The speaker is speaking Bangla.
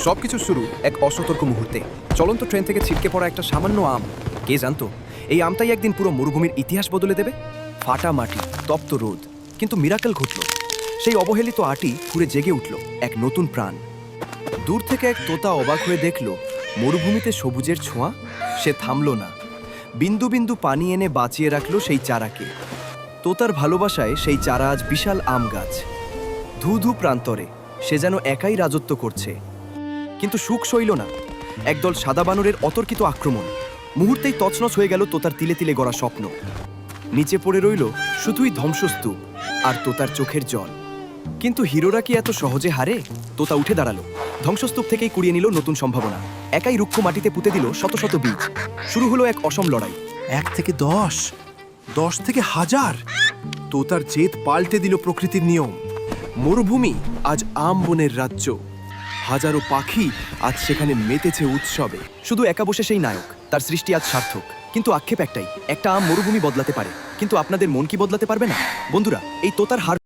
সবকিছু শুরু এক অসতর্ক মুহূর্তে। চলন্ত ট্রেন থেকে ছিটকে পড়া একটা সামান্য আম। কে জানতো এই আমটাই একদিন পুরো মরুভূমির ইতিহাস বদলে দেবে। ফাটা মাটি, তপ্ত রোদ, কিন্তু মিরাকেল ঘটল। সেই অবহেলিত আটি ঘুরে জেগে উঠল এক নতুন প্রাণ। দূর থেকে এক তোতা অবাক হয়ে দেখল মরুভূমিতে সবুজের ছোঁয়া। সে থামল না, বিন্দু বিন্দু পানি এনে বাঁচিয়ে রাখল সেই চারাকে। তোতার ভালোবাসায় সেই চারা আজ বিশাল আম গাছ। ধু ধু প্রান্তরে সে যেন একাই রাজত্ব করছে। কিন্তু সুখ সইল না। একদল সাদা বানরের অতর্কিত আক্রমণ। মুহূর্তেই তছনছ হয়ে গেল তোতার তিলে তিলে গড়া স্বপ্ন। নিচে পড়ে রইল শুধুই ধ্বংসস্তূপ আর তোতার চোখের জল। কিন্তু হিরোরা কি এত সহজে হারে? তোতা উঠে দাঁড়ালো, ধ্বংসস্তূপ থেকেই কুড়িয়ে নিল নতুন সম্ভাবনা। একাই রুক্ষ মাটিতে পুঁতে দিল শত শত বীজ। শুরু হলো এক অসম লড়াই। 1 থেকে 10, 10 থেকে 1000। তোতার জেদ পাল্টে দিল প্রকৃতির নিয়ম। মরুভূমি আজ আম বনের রাজ্য। হাজারো পাখি আজ সেখানে মেতেছে উৎসবে। শুধু একা বসে সেই নায়ক, তার সৃষ্টি আজ সার্থক। কিন্তু আক্ষেপ একটাই, একটা আম মরুভূমি বদলাতে পারে, কিন্তু আপনাদের মন কি বদলাতে পারবে না? বন্ধুরা, এই তোতার হার